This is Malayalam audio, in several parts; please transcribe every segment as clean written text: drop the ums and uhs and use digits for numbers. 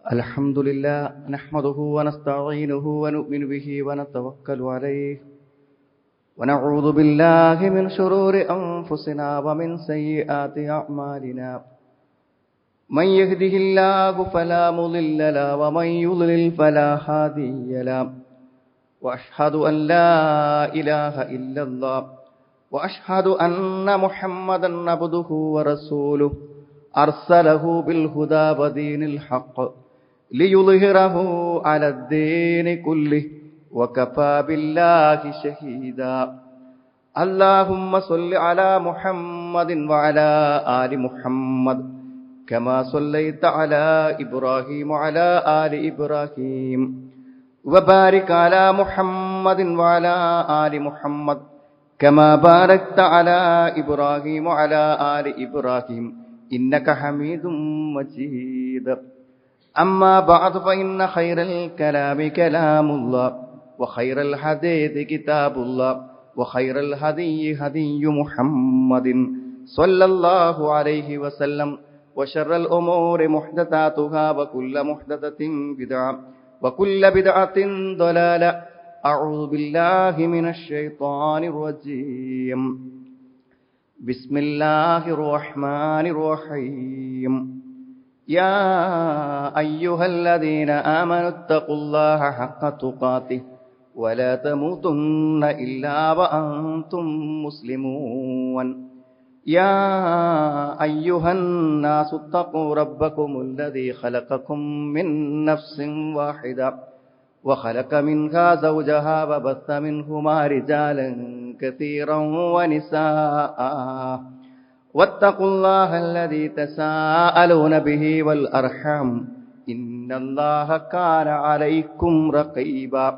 الحمد لله نحمده ونستعينه ونؤمن به ونتوكل عليه ونعوذ بالله من شرور أنفسنا ومن سيئات أعمالنا من يهده الله فلا مضل له ومن يضلل فلا هادي له وأشهد أن لا إله إلا الله وأشهد أن محمدا عبده ورسوله أرسله بالهدى ودين الحق ليظهره على الدين كله وكفى بالله شهيدا اللهم صل على محمد وعلى آل محمد كما صليت على إبراهيم وعلى آل إبراهيم وبارك على محمد وعلى آل محمد كما باركت على إبراهيم وعلى آل إبراهيم إنك حميد مجيد أما بعد فإن خير الكلام كلام الله وخير الحديث كتاب الله وخير الهدي هدي محمد صلى الله عليه وسلم وشر الأمور محدثاتها وكل محدثة بدعة وكل بدعة ضلالة أعوذ بالله من الشيطان الرجيم بسم الله الرحمن الرحيم يا أيها الذين آمنوا اتقوا الله حق تقاته ولا تموتن إلا وأنتم مسلمون يا أيها الناس اتقوا ربكم الذي خلقكم من نفس واحدة وخلق منها زوجها وبث منهما رجالا كثيرا ونساء واتقوا الله الذي تساءلون به والأرحام إن الله كان عليكم رقيبا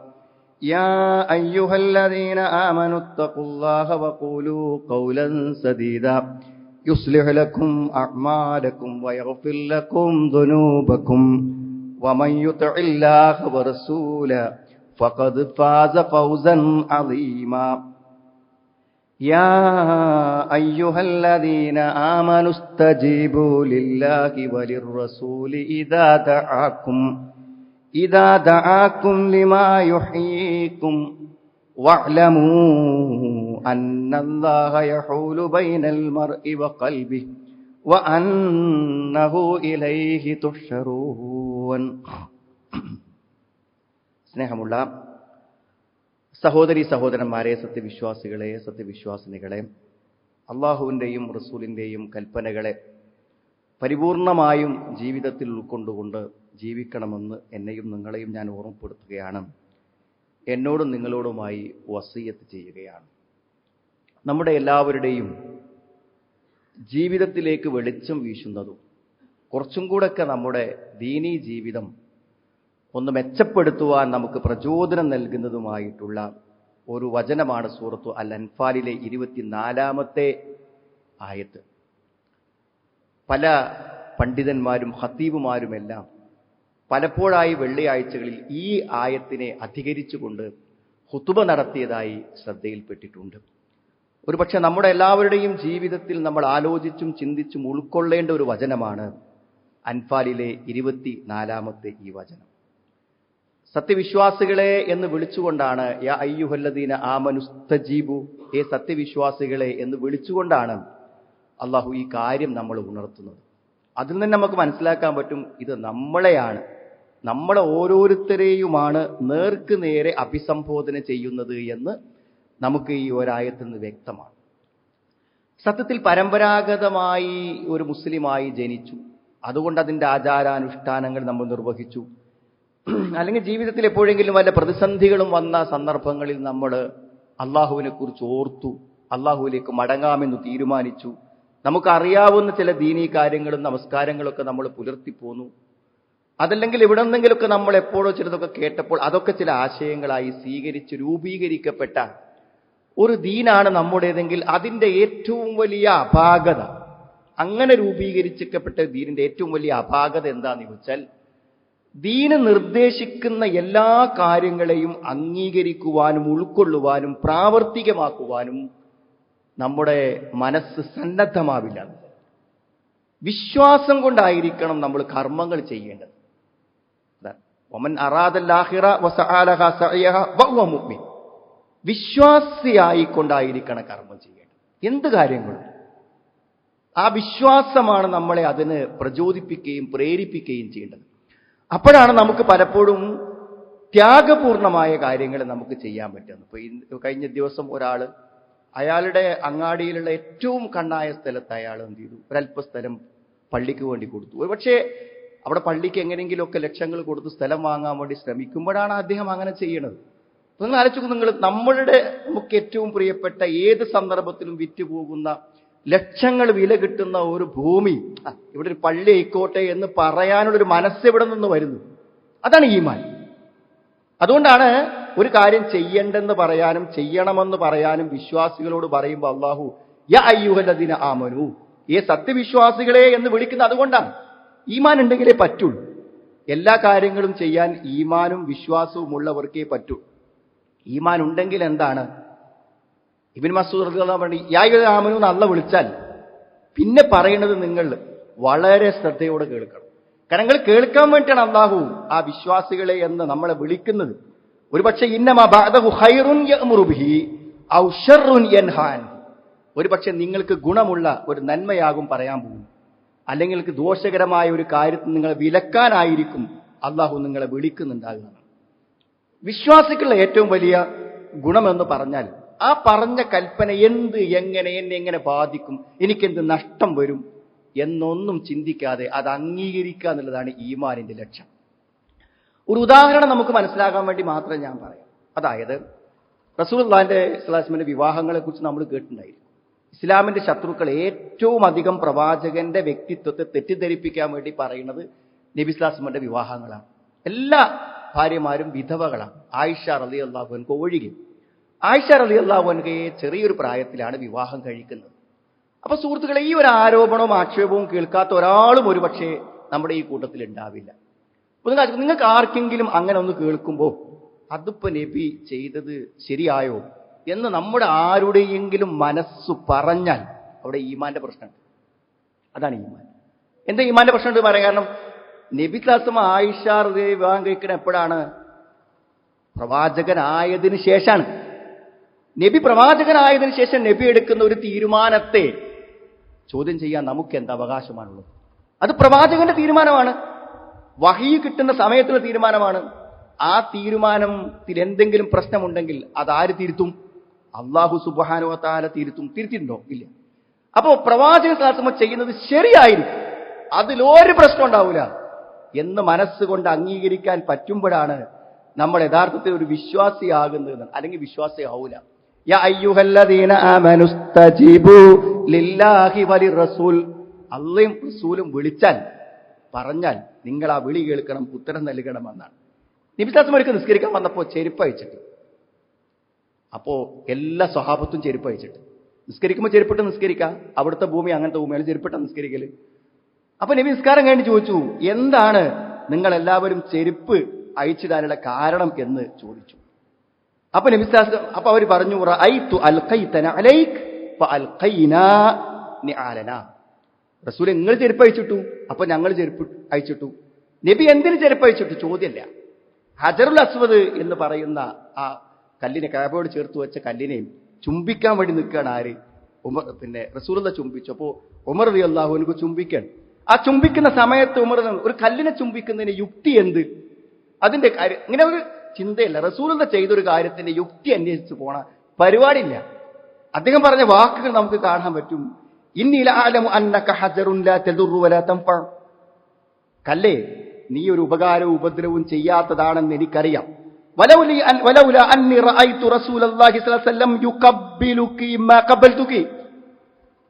يا أيها الذين آمنوا اتقوا الله وقولوا قولا سديدا يصلح لكم أعمالكم ويغفر لكم ذنوبكم ومن يطع الله ورسوله فقد فاز فوزا عظيما يا أيها الذين آمنوا استجيبوا لله وللرسول إذا دعاكم لما يحييكم واعلموا أن الله يحول بين المرء وقلبه وأنه إليه تحشرون സ്നേഹമുള്ള സഹോദരി സഹോദരന്മാരെ, സത്യവിശ്വാസികളെ, സത്യവിശ്വാസിനികളെ, അള്ളാഹുവിൻ്റെയും റസൂലിൻ്റെയും കൽപ്പനകളെ പരിപൂർണമായും ജീവിതത്തിൽ ഉൾക്കൊണ്ടുകൊണ്ട് ജീവിക്കണമെന്ന് എന്നെയും നിങ്ങളെയും ഞാൻ ഓർമ്മപ്പെടുത്തുകയാണ്. എന്നോടും നിങ്ങളോടുമായി വസിയത്ത് ചെയ്യുകയാണ്. നമ്മുടെ എല്ലാവരുടെയും ജീവിതത്തിലേക്ക് വെളിച്ചം വീശുന്നതും കുറച്ചും കൂടെയൊക്കെ നമ്മുടെ ദീനീ ജീവിതം ഒന്ന് മെച്ചപ്പെടുത്തുവാൻ നമുക്ക് പ്രചോദനം നൽകുന്നതുമായിട്ടുള്ള ഒരു വചനമാണ് സൂറത്തു അൽ അൻഫാലിലെ 24-ാമത്തെ ആയത്ത്. പല പണ്ഡിതന്മാരും ഖത്തീബുമാരുമെല്ലാം പലപ്പോഴായി വെള്ളിയാഴ്ചകളിൽ ഈ ആയത്തിനെ അധികരിച്ചുകൊണ്ട് ഖുതുബ നടത്തിയതായി ശ്രദ്ധയിൽപ്പെട്ടിട്ടുണ്ട്. ഒരുപക്ഷെ നമ്മുടെ എല്ലാവരുടെയും ജീവിതത്തിൽ നമ്മൾ ആലോചിച്ചും ചിന്തിച്ചും ഉൾക്കൊള്ളേണ്ട ഒരു വചനമാണ് അൻഫാലിലെ 24-ാമത്തെ ഈ വചനം. സത്യവിശ്വാസികളെ എന്ന് വിളിച്ചുകൊണ്ടാണ് യാ അയ്യുഹല്ലദീന ആമനുസ്തജീബു, ഏ സത്യവിശ്വാസികളെ എന്ന് വിളിച്ചുകൊണ്ടാണ് അള്ളാഹു ഈ കാര്യം നമ്മൾ ഉണർത്തുന്നത്. അതിൽ നിന്ന് നമുക്ക് മനസ്സിലാക്കാൻ പറ്റും, ഇത് നമ്മളെയാണ്, നമ്മളെ ഓരോരുത്തരെയുമാണ് നേർക്ക് നേരെ അഭിസംബോധന ചെയ്യുന്നത് എന്ന് നമുക്ക് ഈ ഒരായത്തിൽ നിന്ന് വ്യക്തമാണ്. സത്യത്തിൽ പരമ്പരാഗതമായി ഒരു മുസ്ലിമായി ജനിച്ചു, അതുകൊണ്ട് അതിൻ്റെ ആചാരാനുഷ്ഠാനങ്ങൾ നമ്മൾ നിർവഹിച്ചു. അല്ലെങ്കിൽ ജീവിതത്തിൽ എപ്പോഴെങ്കിലും വല്ല പ്രതിസന്ധികളും വന്ന സന്ദർഭങ്ങളിൽ നമ്മൾ അള്ളാഹുവിനെ കുറിച്ച് ഓർത്തു, അള്ളാഹുവിലേക്ക് മടങ്ങാമെന്ന് തീരുമാനിച്ചു. നമുക്കറിയാവുന്ന ചില ദീനീ കാര്യങ്ങളും നമസ്കാരങ്ങളൊക്കെ നമ്മൾ പുലർത്തിപ്പോന്നു. അതല്ലെങ്കിൽ എവിടെന്നെങ്കിലുമൊക്കെ നമ്മൾ എപ്പോഴോ ചിലതൊക്കെ കേട്ടപ്പോൾ അതൊക്കെ ചില ആശയങ്ങളായി സ്വീകരിച്ച് രൂപീകരിക്കപ്പെട്ട ഒരു ദീനാണ് നമ്മുടേതെങ്കിൽ അതിൻ്റെ ഏറ്റവും വലിയ അപാകത, അങ്ങനെ രൂപീകരിക്കപ്പെട്ട ദീനിന്റെ ഏറ്റവും വലിയ അപാകത എന്താണെന്ന് ചോദിച്ചാൽ, ദീന് നിർദ്ദേശിക്കുന്ന എല്ലാ കാര്യങ്ങളെയും അംഗീകരിക്കുവാനും ഉൾക്കൊള്ളുവാനും പ്രാവർത്തികമാക്കുവാനും നമ്മുടെ മനസ്സ് സന്നദ്ധമാവില്ല. വിശ്വാസം കൊണ്ടായിരിക്കണം നമ്മൾ കർമ്മങ്ങൾ ചെയ്യേണ്ടത്. വമൻ അറാദൽ ആഖിറ വസഅലഹ സഅയഹ വഹുവ മുഅ്മിൻ. വിശ്വാസിയായിക്കൊണ്ടായിരിക്കണം കർമ്മം ചെയ്യേണ്ടത്. എന്ത് കാര്യങ്ങളും ആ വിശ്വാസമാണ് നമ്മളെ അതിന് പ്രചോദിപ്പിക്കുകയും പ്രേരിപ്പിക്കുകയും ചെയ്യേണ്ടത്. അപ്പോഴാണ് നമുക്ക് പലപ്പോഴും ത്യാഗപൂർണമായ കാര്യങ്ങൾ നമുക്ക് ചെയ്യാൻ പറ്റുന്നത്. ഇപ്പൊ കഴിഞ്ഞ ദിവസം അയാളുടെ അങ്ങാടിയിലുള്ള ഏറ്റവും കണ്ണായ സ്ഥലത്ത് അയാൾ എന്ത് ചെയ്തു, ഒരല്പ സ്ഥലം പള്ളിക്ക് വേണ്ടി കൊടുത്തു. പക്ഷേ അവിടെ പള്ളിക്ക് എങ്ങനെയെങ്കിലുമൊക്കെ ലക്ഷങ്ങൾ കൊടുത്ത് സ്ഥലം വാങ്ങാൻ വേണ്ടി ശ്രമിക്കുമ്പോഴാണ് അദ്ദേഹം അങ്ങനെ ചെയ്യണത്. നിങ്ങൾ ആലോചിക്കും, നമുക്ക് ഏറ്റവും പ്രിയപ്പെട്ട ഏത് സന്ദർഭത്തിലും വിറ്റുപോകുന്ന ലക്ഷങ്ങൾ വില കിട്ടുന്ന ഒരു ഭൂമി, ഇവിടെ ഒരു പള്ളി ആയിക്കോട്ടെ എന്ന് പറയാനുള്ളൊരു മനസ്സ് എവിടെ നിന്ന് വരുന്നു? അതാണ് ഈമാൻ. അതുകൊണ്ടാണ് ഒരു കാര്യം ചെയ്യണ്ടെന്ന് പറയാനും ചെയ്യണമെന്ന് പറയാനും വിശ്വാസികളോട് പറയുമ്പോൾ അല്ലാഹു യാ അയ്യുഹല്ലദീന ആമനു, സത്യവിശ്വാസികളെ എന്ന് വിളിക്കുന്നത് അതുകൊണ്ടാണ്. ഈമാൻ ഉണ്ടെങ്കിലേ പറ്റുള്ളൂ. എല്ലാ കാര്യങ്ങളും ചെയ്യാൻ ഈമാനും വിശ്വാസവും ഉള്ളവർക്കേ പറ്റൂ. ഈമാൻ ഉണ്ടെങ്കിൽ എന്താണ്? ഇബ്നു മസ്ഊദ് റളിയല്ലാഹു അൻഹു യാ അയ്യുഹൽ ആമനു എന്ന് അല്ലാഹു വിളിച്ചാൽ പിന്നെ പറയുന്നത് നിങ്ങൾ വളരെ ശ്രദ്ധയോടെ കേൾക്കണം. കാരണം നിങ്ങൾ കേൾക്കാൻ വേണ്ടിയാണ് അല്ലാഹു ആ വിശ്വാസികളെ എന്ന് നമ്മളെ വിളിക്കുന്നത്. ഒരുപക്ഷെ ഇന്നമാ ബഅദഹു ഖൈറുൻ യഅ്മുറു ബിഹി ഔ ശർറുൻ യൻഹാ അൻഹു, ഒരുപക്ഷെ നിങ്ങൾക്ക് ഗുണമുള്ള ഒരു നന്മയാകും പറയാൻ പോകും, അല്ലെങ്കിൽ നിങ്ങൾക്ക് ദോഷകരമായ ഒരു കാര്യത്തിൽ നിങ്ങളെ വിലക്കാനായിരിക്കും അല്ലാഹു നിങ്ങളെ വിളിക്കുന്നുണ്ടാകുക. വിശ്വാസികളുടെ ഏറ്റവും വലിയ ഗുണമെന്ന് പറഞ്ഞാൽ ആ പറഞ്ഞ കൽപ്പന എന്നെ എങ്ങനെ ബാധിക്കും, എനിക്കെന്ത് നഷ്ടം വരും എന്നൊന്നും ചിന്തിക്കാതെ അത് അംഗീകരിക്കുക എന്നുള്ളതാണ് ഈമാനിന്റെ ലക്ഷ്യം. ഒരു ഉദാഹരണം നമുക്ക് മനസ്സിലാകാൻ വേണ്ടി മാത്രം ഞാൻ പറയാം. അതായത് റസൂലുള്ളാഹിന്റെ സ്വല്ലല്ലാഹു അലൈഹി വസല്ലമയുടെ വിവാഹങ്ങളെ കുറിച്ച് നമ്മൾ കേട്ടിട്ടുണ്ടായിരിക്കും. ഇസ്ലാമിന്റെ ശത്രുക്കൾ ഏറ്റവും അധികം പ്രവാചകന്റെ വ്യക്തിത്വത്തെ തെറ്റിദ്ധരിപ്പിക്കാൻ വേണ്ടി പറയുന്നത് നബി സ്വല്ലല്ലാഹു അലൈഹി വസല്ലമയുടെ വിവാഹങ്ങളാണ്. എല്ലാ ഭാര്യമാരും വിധവകളാണ്, ആയിഷ റളിയല്ലാഹു അൻഹ ഒഴികെ. ആയിഷ റളിയല്ലാഹു അൻഹയെ ചെറിയൊരു പ്രായത്തിലാണ് വിവാഹം കഴിക്കുന്നത്. അപ്പൊ സുഹൃത്തുക്കളെ, ഈ ഒരു ആരോപണവും ആക്ഷേപവും കേൾക്കാത്ത ഒരാളും ഒരുപക്ഷെ നമ്മുടെ ഈ കൂട്ടത്തിൽ ഉണ്ടാവില്ല. നിങ്ങൾക്ക് ആർക്കെങ്കിലും അങ്ങനെ ഒന്ന് കേൾക്കുമ്പോൾ അതിപ്പോ നബി ചെയ്തത് ശരിയായോ എന്ന് നമ്മുടെ ആരുടെയെങ്കിലും മനസ്സു പറഞ്ഞാൽ അവിടെ ഈമാന്റെ പ്രശ്നമുണ്ട്. അതാണ് ഈമാൻ. എന്താ ഈമാന്റെ പ്രശ്നം എന്ന് പറയാൻ കാരണം, നബി ക്ലാസും ആയിഷ റളിയല്ലാഹു വിവാഹം കഴിക്കണ എപ്പോഴാണ്? പ്രവാചകനായതിനു ശേഷമാണ്. നബി പ്രവാചകനായതിനു ശേഷം നബി എടുക്കുന്ന ഒരു തീരുമാനത്തെ ചോദ്യം ചെയ്യാൻ നമുക്ക് എന്ത് അവകാശമാണുള്ളത്? അത് പ്രവാചകന്റെ തീരുമാനമാണ്, വഹീ കിട്ടുന്ന സമയത്തുള്ള തീരുമാനമാണ്. ആ തീരുമാനത്തിൽ എന്തെങ്കിലും പ്രശ്നമുണ്ടെങ്കിൽ അതാര് തിരുത്തും? അല്ലാഹു സുബ്ഹാനഹു വ തആല തിരുത്തും. തിരുത്തിയിട്ടുണ്ടോ? ഇല്ല. അപ്പോ പ്രവാചകൻ സ്വല്ലല്ലാഹു അലൈഹി വസല്ലം ചെയ്യുന്നത് ശരിയായിരിക്കും, അതിലൊരു പ്രശ്നം ഉണ്ടാവില്ല എന്ന് മനസ്സുകൊണ്ട് അംഗീകരിക്കാൻ പറ്റുമ്പോഴാണ് നമ്മൾ യഥാർത്ഥത്തിൽ ഒരു വിശ്വാസിയാകുന്നത്, അല്ലെങ്കിൽ വിശ്വാസിയാവൂല. യാ അയ്യുഹല്ലദീന ആമനുസ്തജീബു ലില്ലാഹി വലിറസൂൽ, അല്ലാഹും റസൂലും വിളിച്ചാൽ പറഞ്ഞാൽ നിങ്ങൾ ആ വിളി കേൾക്കണം, ഉത്തരം നൽകണമെന്നാണ്. നബി സ്വല്ലല്ലാഹു അലൈഹി വസല്ലം നിസ്കരിക്കാൻ വന്നപ്പോൾ ചെരുപ്പ് അഴിച്ചിട്ട്, അപ്പോ എല്ലാ സ്വഹാബത്തും ചെരുപ്പ് അഴിച്ചിട്ട് നിസ്കരിക്കുമ്പോൾ ചെരുപ്പിട്ട് നിസ്കരിക്കാം. അവിടുത്തെ ഭൂമി അങ്ങനത്തെ ഭൂമിയാണ്, ചെരുപ്പിട്ട നിസ്കരിക്കല്. അപ്പൊ നബി നിസ്കാരം കഴിഞ്ഞ് ചോദിച്ചു, എന്താണ് നിങ്ങൾ എല്ലാവരും ചെരുപ്പ് അഴിച്ചിടാനുള്ള കാരണം എന്ന് ചോദിച്ചു. അപ്പൊ നബി അപ്പൊ അവർ പറഞ്ഞു, റഅയ്തു അൽഖൈതന അലൈക് ഫഅൽഖൈനാ നിആലനാ. റസൂൽ നിങ്ങൾ ചെരുപ്പ് അഴിച്ചിട്ടു, അപ്പൊ ഞങ്ങൾ ചെരുപ്പ് അഴിച്ചിട്ടു. നബി എന്തിന് ചെരുപ്പ് അഴിച്ചിട്ടു? ചോദ്യമല്ല. ഹജറുൽ അസ്വദ് എന്ന് പറയുന്ന ആ കല്ലിനെ, കഅബയോട് ചേർത്ത് വെച്ച കല്ലിനെയും ചുംബിക്കാൻ വേണ്ടി നിൽക്കുകയാണ് ആര്? റസൂലുള്ള ചുംബിച്ചു. അപ്പോ ഉമർ റളിയല്ലാഹു അൻഹു ചുംബിക്കാൻ. ആ ചുംബിക്കുന്ന സമയത്ത് ഉമർ ഒരു കല്ലിനെ ചുംബിക്കുന്നതിന് യുക്തി എന്ത്? അതിന്റെ കാര്യം ഇങ്ങനെ ഒരു ചിന്തയില്ല. റസൂലുള്ള ചെയ്തൊരു കാര്യത്തിന്റെ യുക്തി അന്വേഷിച്ച് പോണ പരിപാടിയില്ല. അദ്ദേഹം പറഞ്ഞ വാക്കുകൾ നമുക്ക് കാണാൻ പറ്റും. ഇന്നി ലഅലമു അന്നക ഹജറുൻ ലാ തദുറു വലാ തൻഫ. കല്ലേ, നീ ഒരു ഉപകാരവും ഉപദ്രവവും ചെയ്യാത്തതാണെന്ന് എനിക്കറിയാം. വലൗല അന്നി റഅയ്തു റസൂലല്ലാഹി സ്വല്ലല്ലാഹു അലൈഹി വസല്ലം യുഖബ്ബിലുകി മാ ഖബൽതുകി.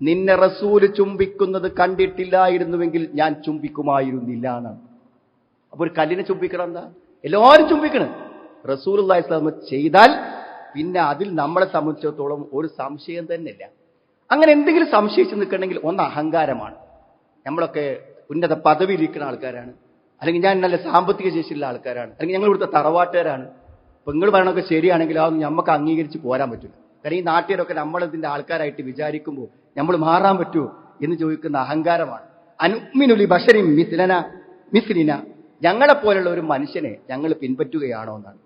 നിന്നെ റസൂല് ചുംബിക്കുന്നത് കണ്ടിട്ടില്ലായിരുന്നുവെങ്കിൽ ഞാൻ ചുംബിക്കുമായിരുന്നില്ല എന്നാണ്. അപ്പൊ ഒരു കല്ലിനെ ചുംബിക്കണം എന്താ? എല്ലാവരും ചുംബിക്കണം. റസൂലുള്ളാഹി സ്വല്ലല്ലാഹു അലൈഹി വസല്ലം ചെയ്താൽ പിന്നെ അതിൽ നമ്മളെ സംബന്ധിച്ചിടത്തോളം ഒരു സംശയം തന്നെയില്ല. അങ്ങനെ എന്തെങ്കിലും സംശയിച്ച് നിൽക്കണമെങ്കിൽ ഒന്ന് അഹങ്കാരമാണ്. നമ്മളൊക്കെ ഉന്നത പദവിയിലിരിക്കുന്ന ആൾക്കാരാണ്, അല്ലെങ്കിൽ ഞാൻ നല്ല സാമ്പത്തിക ശേഷിയുള്ള ആൾക്കാരാണ്, അല്ലെങ്കിൽ ഞങ്ങൾ ഇവിടുത്തെ തറവാട്ടുകാരാണ്. ഇപ്പൊ നിങ്ങൾ പറയണതൊക്കെ ശരിയാണെങ്കിൽ അതൊന്നും നമുക്ക് അംഗീകരിച്ച് പോരാൻ പറ്റില്ല. കാരണം ഈ നാട്ടിലൊക്കെ നമ്മളിതിന്റെ ആൾക്കാരായിട്ട് വിചാരിക്കുമ്പോൾ നമ്മൾ മാറാൻ പറ്റുമോ എന്ന് ചോദിക്കുന്ന അഹങ്കാരമാണ്. അനുമിനുലി ബശരിൻ മിസ്ലിന, ഞങ്ങളെപ്പോലുള്ള ഒരു മനുഷ്യനെ ഞങ്ങൾ പിൻപറ്റുകയാണോ എന്നാണ്.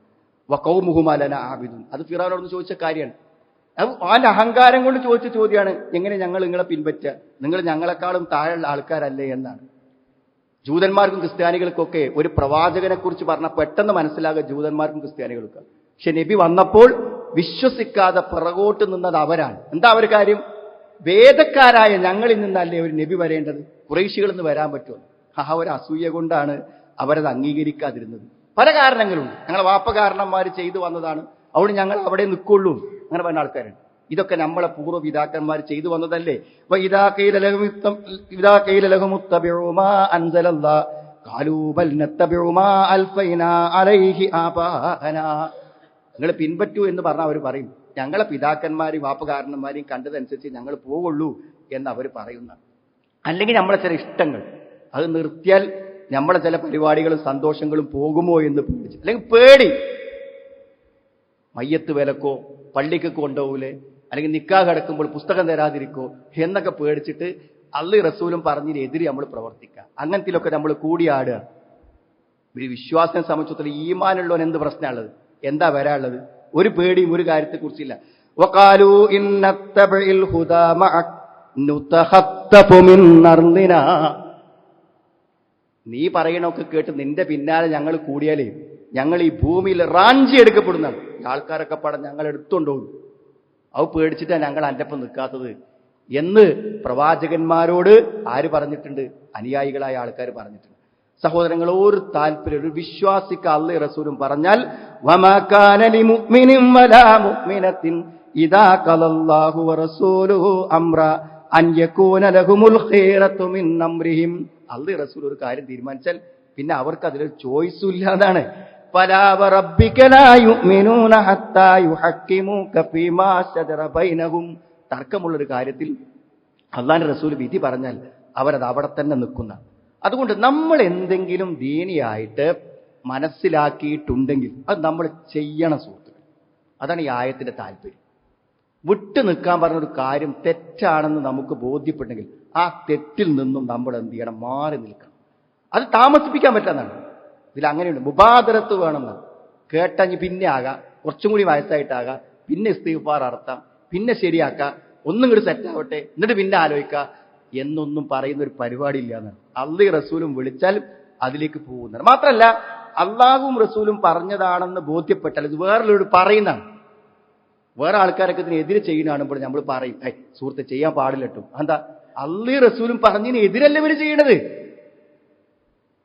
വഖൗമുഹുമാലന ആബിദുൻ. അത് ഫിറഔനോട് ചോദിച്ച കാര്യമാണ്. അവന്റെ അഹങ്കാരം കൊണ്ട് ചോദിച്ച ചോദ്യമാണ്, എങ്ങനെ ഞങ്ങൾ നിങ്ങളെ പിൻപറ്റുക, നിങ്ങൾ ഞങ്ങളെക്കാളും താഴെയുള്ള ആൾക്കാരല്ലേ എന്നാണ്. ജൂതന്മാർക്കും ക്രിസ്ത്യാനികൾക്കൊക്കെ ഒരു പ്രവാചകനെ കുറിച്ച് പറഞ്ഞാൽ പെട്ടെന്ന് മനസ്സിലാകുക ജൂതന്മാർക്കും ക്രിസ്ത്യാനികൾക്കും. പക്ഷെ നബി വന്നപ്പോൾ വിശ്വസിക്കാതെ പിറകോട്ട് നിന്നത് അവരാണ്. എന്താ അവർ കാര്യം? വേദക്കാരായ ഞങ്ങളിൽ നിന്നല്ലേ ഒരു നബി വരേണ്ടത്, ഖുറൈശികളിൽ നിന്ന് വരാൻ പറ്റുമോ? ഒരു അസൂയ കൊണ്ടാണ് അവരത് അംഗീകരിക്കാതിരുന്നത്. പല കാരണങ്ങളുണ്ട്. ഞങ്ങളെ വാപ്പകാരണന്മാർ ചെയ്തു വന്നതാണ്, അവിടെ ഞങ്ങൾ അവിടെ നിൽക്കുള്ളൂ, അങ്ങനെ പറഞ്ഞ ആൾക്കാരുണ്ട്. ഇതൊക്കെ നമ്മളെ പൂർവ്വപിതാക്കന്മാർ ചെയ്തു വന്നതല്ലേ. നിങ്ങൾ പിൻപറ്റൂ എന്ന് പറഞ്ഞാൽ അവർ പറയും, ഞങ്ങളെ പിതാക്കന്മാരെയും വാപ്പകാരണന്മാരെയും കണ്ടതനുസരിച്ച് ഞങ്ങൾ പോവുള്ളൂ എന്ന് അവർ പറയുന്ന. അല്ലെങ്കിൽ നമ്മളെ ചില ഇഷ്ടങ്ങൾ അത് നിർത്തിയാൽ നമ്മളെ ചില പരിപാടികളും സന്തോഷങ്ങളും പോകുമോ എന്ന് പേടിച്ചു. അല്ലെങ്കിൽ പേടി, മയ്യത്ത് വിലക്കോ പള്ളിക്ക് കൊണ്ടുപോകൂലേ, അല്ലെങ്കിൽ നിക്കാഹ് കിടക്കുമ്പോൾ പുസ്തകം തരാതിരിക്കോ എന്നൊക്കെ പേടിച്ചിട്ട് അള്ളാഹും റസൂലും പറഞ്ഞതിനെതിരെ നമ്മൾ പ്രവർത്തിക്കുക. അങ്ങനത്തിലൊക്കെ നമ്മൾ കൂടിയാടുക. ഒരു വിശ്വാസത്തെ സംബന്ധിച്ചിടത്തോളം ഈമാനുള്ളവൻ എന്ത് പ്രശ്നമുള്ളത്, എന്താ വരാനുള്ളത്? ഒരു പേടിയും ഒരു കാര്യത്തെക്കുറിച്ചില്ല. വഖാലൂ ഇന്നത്തബിൽ ഹുദാ മഅക് നുതഖത്തഫു മിൻ അർളിനാ. നീ പറയണൊക്കെ കേട്ട് നിന്റെ പിന്നാലെ ഞങ്ങൾ കൂടിയാലേ ഞങ്ങൾ ഈ ഭൂമിയിൽ റാഞ്ചി എടുക്കപ്പെടുന്നതാണ്. ആൾക്കാരൊക്കെ പടം ഞങ്ങൾ എടുത്തുകൊണ്ടുപോകും. അത് പേടിച്ചിട്ടാണ് ഞങ്ങൾ എൻ്റെ ഒപ്പം നിൽക്കാത്തത് എന്ന് പ്രവാചകന്മാരോട് ആര് പറഞ്ഞിട്ടുണ്ട്? അനുയായികളായ ആൾക്കാർ പറഞ്ഞിട്ടുണ്ട്. സഹോദരങ്ങൾ, ഒരു താല്പര്യം ഒരു വിശ്വാസിക്ക് അല്ലാഹും റസൂലും പറഞ്ഞാൽ വമാ കാന ലിമുഅ്മിനിൻ വലാ മുഅ്മിനത്തിൻ ഇദാ ഖലല്ലാഹു വറസൂലുഹു അംറ അൻ യകൂന ലഹുമുൽ ഖൈറതു മിൻ അംരിഹിം. അല്ലാഹും റസൂൽ ഒരു കാര്യം തീരുമാനിച്ചാൽ പിന്നെ അവർക്ക് അതിലൊരു ചോയ്സും ഇല്ല എന്നാണ്. ഫലാ വറബ്ബിക ലാ യുഅ്മിനൂന ഹത്താ യുഹക്കിമൂക ഫീമാ ശജറ ബൈനഹും. തർക്കമുള്ളൊരു കാര്യത്തിൽ അല്ലാഹുവിന്റെ റസൂൽ വിധി പറഞ്ഞാൽ അവരത് അവിടെ തന്നെ നിൽക്കുന്ന. അതുകൊണ്ട് നമ്മൾ എന്തെങ്കിലും ദീനിയായിട്ട് മനസ്സിലാക്കിയിട്ടുണ്ടെങ്കിൽ അത് നമ്മൾ ചെയ്യണം സുഹൃത്തുക്കൾ. അതാണ് ഈ ആയത്തിന്റെ താല്പര്യം. വിട്ടു നിൽക്കാൻ പറഞ്ഞൊരു കാര്യം തെറ്റാണെന്ന് നമുക്ക് ബോധ്യപ്പെട്ടെങ്കിൽ ആ തെറ്റിൽ നിന്നും നമ്മൾ എന്ത് ചെയ്യണം? മാറി നിൽക്കണം. അത് താമസിപ്പിക്കാൻ പറ്റാന്നാണ്. ഇതിൽ അങ്ങനെയുണ്ട്. മുബാദറത്ത് വേണമെന്നാണ്. കേട്ടഞ്ഞ് പിന്നെ ആകാം, കുറച്ചും കൂടി വയസ്സായിട്ടാകാം, പിന്നെ ഇസ്തിഗ്ഫാർ അർത്ഥം, പിന്നെ ശരിയാക്കാം, ഒന്നും കൂടി സെറ്റാവട്ടെ, എന്നിട്ട് പിന്നെ ആലോചിക്കുക എന്നൊന്നും പറയുന്ന ഒരു പരിപാടി ഇല്ല എന്നാണ്. അല്ലാഹും റസൂലും വിളിച്ചാൽ അതിലേക്ക് പോകുന്നതാണ്. മാത്രമല്ല അള്ളാഹുവും റസൂലും പറഞ്ഞതാണെന്ന് ബോധ്യപ്പെട്ടാൽ ഇത് വേറൊരു പറയുന്നതാണ്. വേറെ ആൾക്കാരൊക്കെ ഇതിനെതിരെ ചെയ്യുന്നതാണുമ്പോൾ നമ്മൾ പറയും, സുഹൃത്തെ ചെയ്യാൻ പാടില്ലട്ടോ. എന്താ? അല്ലാഹും റസൂലും പറഞ്ഞതിന് എതിരല്ല ഇവർ ചെയ്യണത്.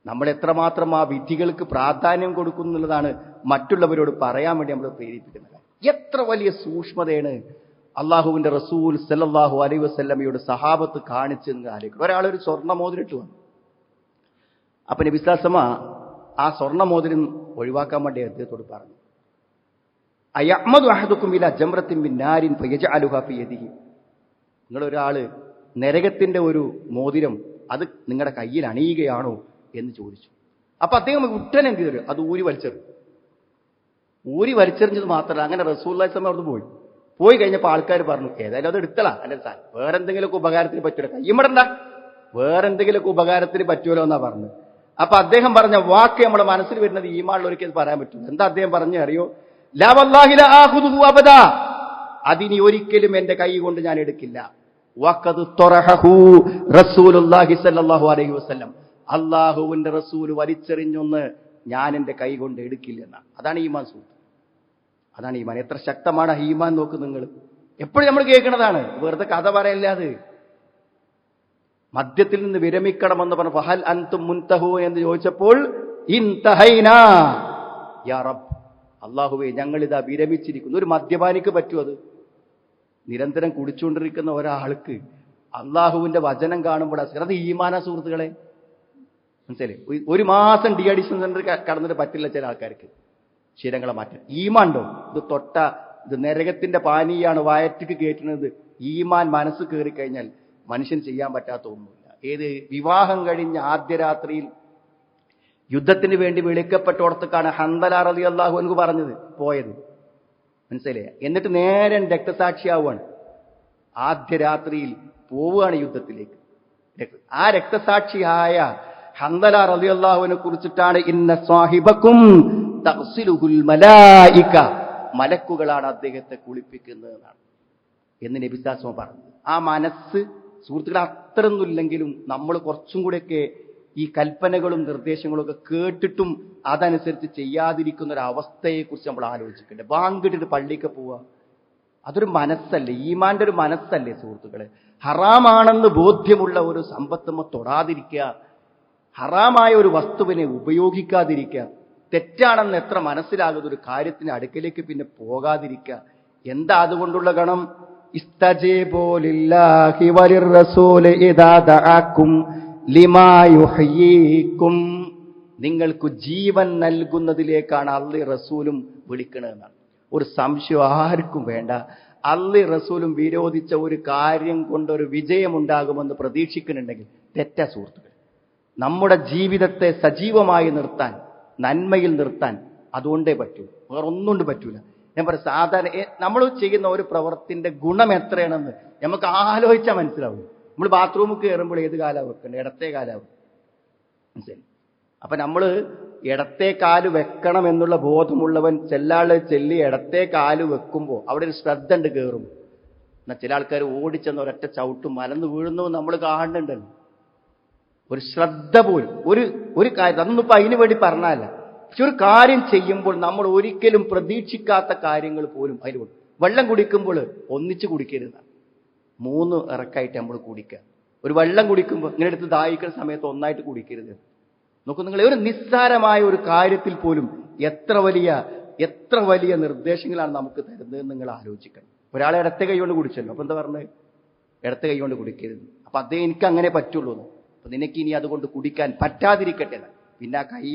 നമ്മൾ എത്രമാത്രം ആ വിധികൾക്ക് പ്രാധാന്യം കൊടുക്കുന്നുള്ളതാണ് മറ്റുള്ളവരോട് പറയാൻ വേണ്ടി നമ്മൾ പ്രേരിപ്പിക്കുന്നത്. എത്ര വലിയ സൂക്ഷ്മതയാണ് അള്ളാഹുവിന്റെ റസൂൽ സല്ലല്ലാഹു അലൈഹി വസല്ലമയുടെ സഹാബത്ത് കാണിച്ചെന്ന് ആലോചിക്കണം. ഒരാളൊരു സ്വർണ്ണമോതിരിട്ട് വന്നു. അപ്പൊ നബി സ്വല്ലല്ലാഹു അലൈഹി വസല്ലമ ആ സ്വർണ്ണമോതിരം ഒഴിവാക്കാൻ വേണ്ടി അദ്ദേഹത്തോട് പറഞ്ഞു, അയഅ്മദു അഹദുക്കും ഇലാ ജംറത്തിൻ മിൻ നാരിൻ ഫയജഅലുഹാ ഫീ യദിഹി. നിങ്ങളൊരാള് നരകത്തിന്റെ ഒരു മോതിരം അത് നിങ്ങളുടെ കയ്യിൽ അണിയുകയാണോ എന്ന് ചോദിച്ചു. അപ്പൊ അദ്ദേഹം ഉടനെ എന്ത് ചെയ്തു? അത് ഊരി വലിച്ചെറിഞ്ഞത് മാത്രമല്ല, അങ്ങനെ റസൂലുള്ളാഹി സ്വല്ലല്ലാഹു അലൈഹി വസല്ലം പോയി കഴിഞ്ഞപ്പോൾ ആൾക്കാർ പറഞ്ഞു, ഏതായാലും അത് എടുത്തലാ, അല്ലെ സാർ വേറെന്തെങ്കിലുമൊക്കെ ഉപകാരത്തിന് പറ്റുമല്ലോ, കയ്യുമിടണ്ട, വേറെന്തെങ്കിലുമൊക്കെ ഉപകാരത്തിന് പറ്റുമല്ലോ എന്നാ പറഞ്ഞു. അപ്പൊ അദ്ദേഹം പറഞ്ഞ വാക്ക് നമ്മുടെ മനസ്സിൽ വരുന്നത് ഈമാനുള്ളവർക്ക് പറയാൻ പറ്റും. എന്താ അദ്ദേഹം പറഞ്ഞ അറിയോ? ലാ വല്ലാഹി ലാ ആഖുദുഹു അബദാ. അതിനി ഒരിക്കലും എന്റെ കൈ കൊണ്ട് ഞാൻ എടുക്കില്ല. വഖദ് തറഹു റസൂലുള്ളാഹി സ്വല്ലല്ലാഹു അലൈഹി വസല്ലം. അല്ലാഹുവിന്റെ റസൂൽ വലിച്ചെറിഞ്ഞൊന്ന് ഞാൻ എന്റെ കൈ കൊണ്ട് എടുക്കില്ല എന്നാണ്. അതാണ് ഈമാൻ സുഹൃത്ത്. അതാണ് ഈമാൻ. എത്ര ശക്തമാണ് ഈമാൻ നോക്ക് നിങ്ങൾ. എപ്പോഴും നമ്മൾ കേൾക്കുന്നതാണ്, വെറുതെ കഥ പറയല്ലാതെ. മദ്യത്തിൽ നിന്ന് വിരമിക്കണമെന്ന് പറഞ്ഞു ഫഹൽ അൻതും മുൻതഹൂ എന്ന് ചോദിച്ചപ്പോൾ ഇൻതഹൈനാ യാ റബ്ബ്, അല്ലാഹുവേ ഞങ്ങളിതാ വിരമിച്ചിരിക്കുന്നു. ഒരു മദ്യപാനിക്ക് പറ്റുമോ? അത് നിരന്തരം കുടിച്ചുകൊണ്ടിരിക്കുന്ന ഒരാൾക്ക് അള്ളാഹുവിന്റെ വചനം കാണുമ്പോൾ അത് ഈമാന സുഹൃത്തുക്കളെ. മനസ്സിലായി? ഒരു മാസം ഡി അഡിക്ഷൻ സെന്റർ കടന്നിട്ട് പറ്റില്ല ചില ആൾക്കാർക്ക് ശീലങ്ങളെ മാറ്റാൻ. ഈമാണ്ടോ? ഇത് നരകത്തിന്റെ പാനീയാണ് വയറ്റിക്ക് കയറ്റുന്നത്. ഈമാൻ മനസ്സ് കയറി കഴിഞ്ഞാൽ മനുഷ്യൻ ചെയ്യാൻ പറ്റാത്ത ഒന്നുമില്ല. ഏത് വിവാഹം കഴിഞ്ഞ ആദ്യ രാത്രിയിൽ യുദ്ധത്തിന് വേണ്ടി വിളിക്കപ്പെട്ടോടത്തേക്കാണ് ഹൻദല റളിയല്ലാഹു അൻഹു പോയത്. മനസ്സിലായ? എന്നിട്ട് നേരെ രക്തസാക്ഷിയാവുകയാണ്. ആദ്യ രാത്രിയിൽ പോവുകയാണ് യുദ്ധത്തിലേക്ക്. ആ രക്തസാക്ഷിയായ ഹൻദല റളിയല്ലാഹുവിനെ കുറിച്ചിട്ടാണ് ഇന്ന സ്വാഹിബക്കും തഗ്സിലുഹുൽ മലായിക, മലക്കുകളാണ് അദ്ദേഹത്തെ കുളിപ്പിക്കുന്നത് എന്നാണ് എന്ന് നബി സല്ലല്ലാഹു അലൈഹി വസല്ലം പറഞ്ഞു. ആ മനസ്സ് സുഹൃത്തുക്കളെ അത്രയൊന്നുമില്ലെങ്കിലും നമ്മൾ കുറച്ചും കൂടെയൊക്കെ ഈ കൽപ്പനകളും നിർദ്ദേശങ്ങളും ഒക്കെ കേട്ടിട്ടും അതനുസരിച്ച് ചെയ്യാതിരിക്കുന്ന ഒരു അവസ്ഥയെക്കുറിച്ച് നമ്മൾ ആലോചിക്കണ്ടേ. ബാങ്ക് കേട്ടിട്ട് പള്ളിക്ക് പോവുക, അതൊരു മനസ്സല്ലേ, ഈമാന്റെ ഒരു മനസ്സല്ലേ സുഹൃത്തുക്കളെ. ഹറാമാണെന്ന് ബോധ്യമുള്ള ഒരു സമ്പത്തുമ്മ തൊടാതിരിക്കുക, ഹറാമായ ഒരു വസ്തുവിനെ ഉപയോഗിക്കാതിരിക്കുക, തെറ്റാണെന്ന് എത്ര മനസ്സിലാകുന്ന ഒരു കാര്യത്തിന് അടുക്കലേക്ക് പിന്നെ പോകാതിരിക്കുക. എന്താ അതുകൊണ്ടുള്ള ഗണം? ഇസ്തജീബൂ ലില്ലാഹി വലിർറസൂലി ഇദാ ദഅക്കും ലിമാ യുഹ്യീകും. നിങ്ങൾക്ക് ജീവൻ നൽകുന്നതിലേക്കാണ് അല്ലാഹും റസൂലും വിളിക്കണമെന്നാണ്. ഒരു സംശയം ആർക്കും വേണ്ട. അല്ലാഹും റസൂലും വിരോധിച്ച ഒരു കാര്യം കൊണ്ടൊരു വിജയമുണ്ടാകുമെന്ന് പ്രതീക്ഷിക്കുന്നുണ്ടെങ്കിൽ തെറ്റാ സുഹൃത്തുക്കൾ. നമ്മുടെ ജീവിതത്തെ സജീവമായി നിർത്താൻ, നന്മയിൽ നിർത്താൻ അതുകൊണ്ടേ പറ്റൂ, വേറെ ഒന്നുകൊണ്ട് പറ്റൂല. ഞാൻ പറയാം, സാധാരണ നമ്മൾ ചെയ്യുന്ന ഒരു പ്രവൃത്തിന്റെ ഗുണം എത്രയാണെന്ന് നമുക്ക് ആലോചിച്ചാൽ മനസ്സിലാവും. നമ്മൾ ബാത്റൂമിൽ കയറുമ്പോൾ ഏത് കാലാണ് വെക്കേണ്ടത്? ഇടത്തെ കാലാവും. മനസ്സിലായി? അപ്പൊ നമ്മൾ ഇടത്തെ കാല് വെക്കണം എന്നുള്ള ബോധമുള്ളവൻ ചെല്ലാള് ചെല്ലി ഇടത്തെ കാല് വെക്കുമ്പോൾ അവിടെ ഒരു ശ്രദ്ധ ഉണ്ട് കയറും. എന്നാൽ ചില ആൾക്കാർ ഓടിച്ചെന്ന് ഒരൊറ്റ ചവിട്ടും മലന്ന് വീഴുന്നു നമ്മൾ കാണുന്നുണ്ടല്ലോ. ഒരു ശ്രദ്ധ പോലും ഒരു കാര്യം, അതൊന്നും ഇപ്പൊ അതിനു വേണ്ടി പറഞ്ഞല്ല. പക്ഷെ ഒരു കാര്യം ചെയ്യുമ്പോൾ നമ്മൾ ഒരിക്കലും പ്രതീക്ഷിക്കാത്ത കാര്യങ്ങൾ പോലും അതിലുണ്ട്. വെള്ളം കുടിക്കുമ്പോൾ ഒന്നിച്ച് കുടിക്കരുത്, 3 ഇറക്കായിട്ട് നമ്മൾ കുടിക്കുക. ഒരു വെള്ളം കുടിക്കുമ്പോൾ ഇങ്ങനെ എടുത്ത് ദാഹിക്കുന്ന സമയത്ത് ഒന്നായിട്ട് കുടിക്കരുത്. നോക്കൂ നിങ്ങൾ, ഒരു നിസ്സാരമായ ഒരു കാര്യത്തിൽ പോലും എത്ര വലിയ നിർദ്ദേശങ്ങളാണ് നമുക്ക് തരുന്നതെന്ന് നിങ്ങൾ ആലോചിക്കണം. ഒരാളെ ഇടത്തെ കൈ കൊണ്ട് കുടിച്ചല്ലോ, അപ്പൊ എന്താ പറഞ്ഞത്? ഇടത്തെ കൈ കൊണ്ട് കുടിക്കരുത്. അപ്പൊ അതേ എനിക്ക് അങ്ങനെ പറ്റുള്ളൂ. അപ്പൊ നിനക്ക് ഇനി അതുകൊണ്ട് കുടിക്കാൻ പറ്റാതിരിക്കട്ടെ. പിന്നെ ആ കൈ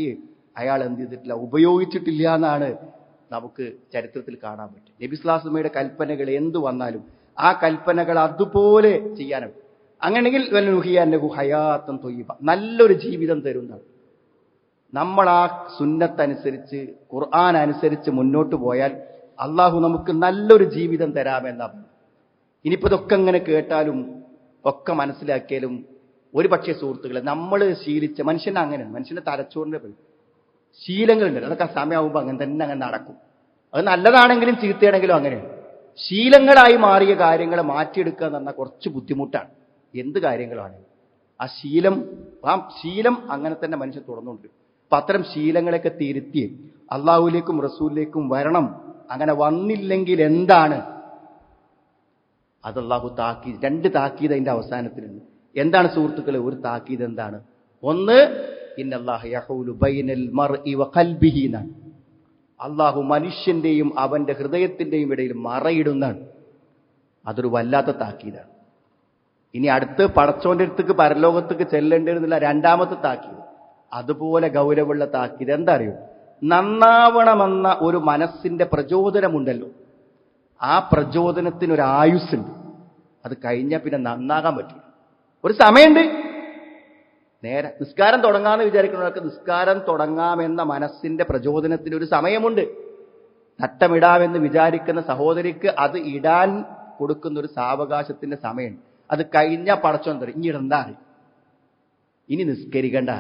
അയാൾ എന്ത് ചെയ്തിട്ടില്ല, ഉപയോഗിച്ചിട്ടില്ല എന്നാണ് നമുക്ക് ചരിത്രത്തിൽ കാണാൻ പറ്റും. നബി സ്വല്ലല്ലാഹു അലൈഹി വസല്ലമയുടെ കൽപ്പനകൾ എന്തു വന്നാലും ആ കൽപ്പനകൾ അതുപോലെ ചെയ്യാനും, അങ്ങനെയെങ്കിൽ ഹയാത്തൻ ത്വയ്യിബ, നല്ലൊരു ജീവിതം തരുന്നതാണ്. നമ്മൾ ആ സുന്നത്തനുസരിച്ച്, ഖുർആൻ അനുസരിച്ച് മുന്നോട്ട് പോയാൽ അള്ളാഹു നമുക്ക് നല്ലൊരു ജീവിതം തരാമെന്നാണ്. ഇനിയിപ്പോ ഇതൊക്കെ ഇങ്ങനെ കേട്ടാലും ഒക്കെ മനസ്സിലാക്കിയാലും ഒരു പക്ഷേ സുഹൃത്തുക്കളെ, നമ്മൾ ശീലിച്ച മനുഷ്യനെ അങ്ങനെ, മനുഷ്യന്റെ തലച്ചോറിന്റെ ശീലങ്ങളുണ്ട്. അതൊക്കെ ആ സമയമാകുമ്പോൾ അങ്ങനെ തന്നെ അങ്ങനെ നടക്കും. അത് നല്ലതാണെങ്കിലും ചീത്തയാണെങ്കിലും അങ്ങനെയാണ്. ശീലങ്ങളായി മാറിയ കാര്യങ്ങളെ മാറ്റിയെടുക്കുക എന്ന് പറഞ്ഞാൽ കുറച്ച് ബുദ്ധിമുട്ടാണ്. എന്ത് കാര്യങ്ങളാണ് ആ ശീലം അങ്ങനെ തന്നെ മനുഷ്യൻ തുടർന്നുകൊണ്ടിരിക്കും. അപ്പൊ അത്തരം ശീലങ്ങളൊക്കെ തിരുത്തി അള്ളാഹുലേക്കും റസൂലിലേക്കും വരണം. അങ്ങനെ വന്നില്ലെങ്കിൽ എന്താണ് അത്? അള്ളാഹു താക്കീത്, 2 താക്കീത് അതിന്റെ അവസാനത്തിലുണ്ട്. എന്താണ് സുഹൃത്തുക്കളെ ഒരു താക്കീത്? എന്താണ്? ഒന്ന്, ഇന്നല്ലാഹ യഹൂലു ബൈനൽ മർഇ വ ഖൽബിഹി, അള്ളാഹു മനുഷ്യന്റെയും അവന്റെ ഹൃദയത്തിന്റെയും ഇടയിൽ മറയിടുന്നാണ്. അതൊരു വല്ലാത്ത താക്കീതാണ്. ഇനി അടുത്ത് പടച്ചോന്റെ അടുത്തേക്ക് പരലോകത്തേക്ക് ചെല്ലേണ്ടിരുന്നില്ല 2ാമത്തെ താക്കീത്. അതുപോലെ ഗൗരവമുള്ള താക്കീത് എന്താ അറിയോ? നന്നാവണമെന്ന ഒരു മനസ്സിന്റെ പ്രചോദനമുണ്ടല്ലോ, ആ പ്രചോദനത്തിനൊരു ആയുസ്സുണ്ട്. അത് കഴിഞ്ഞാൽ പിന്നെ നന്നാകാൻ പറ്റില്ല. ഒരു സമയമുണ്ട്. നേരെ നിസ്കാരം തുടങ്ങാമെന്ന് വിചാരിക്കുന്നവർക്ക് നിസ്കാരം തുടങ്ങാമെന്ന മനസ്സിന്റെ പ്രചോദനത്തിന് ഒരു സമയമുണ്ട്. തട്ടമിടാമെന്ന് വിചാരിക്കുന്ന സഹോദരിക്ക് അത് ഇടാൻ കൊടുക്കുന്ന ഒരു സാവകാശത്തിന്റെ സമയമുണ്ട്. അത് കഴിഞ്ഞാൽ പടച്ചോൻ തരും, ഇനി ഇടണ്ടാ, ഇനി നിസ്കരിക്കണ്ട.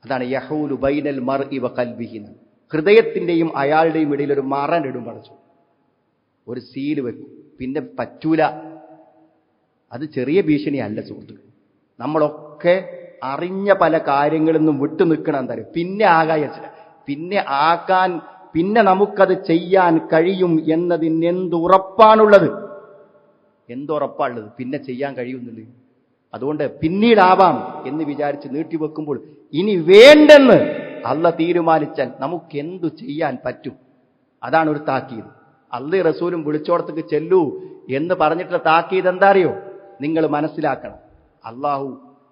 അതാണ് യഹൂലു ബൈനൽ മർഇ വ ഖൽബിഹി, ഹൃദയത്തിന്റെയും അയാളുടെയും ഇടയിൽ ഒരു മറനിടും പടച്ചോൻ, ഒരു സീല് വെക്കും. പിന്നെ പറ്റൂല. അത് ചെറിയ ഭീഷണിയല്ല സുഹൃത്തുക്കൾ. നമ്മളൊക്കെ അറിഞ്ഞ പല കാര്യങ്ങളിൽ നിന്നും വിട്ടു നിൽക്കണം. എന്താ പറയുക? പിന്നെ നമുക്കത് ചെയ്യാൻ കഴിയും എന്നതിന് എന്തുറപ്പാണുള്ളത്? പിന്നെ ചെയ്യാൻ കഴിയുന്നില്ല. അതുകൊണ്ട് പിന്നീടാവാം എന്ന് വിചാരിച്ച് നീട്ടിവെക്കുമ്പോൾ ഇനി വേണ്ടെന്ന് അള്ളാഹ് തീരുമാനിച്ചാൽ നമുക്ക് എന്തു ചെയ്യാൻ പറ്റും? അതാണ് ഒരു താക്കീത്. അള്ളാഹും റസൂലും വിളിച്ചോടത്തേക്ക് ചെല്ലൂ എന്ന് പറഞ്ഞിട്ടുള്ള താക്കീത് എന്താ അറിയോ? നിങ്ങൾ മനസ്സിലാക്കണം, അള്ളാഹു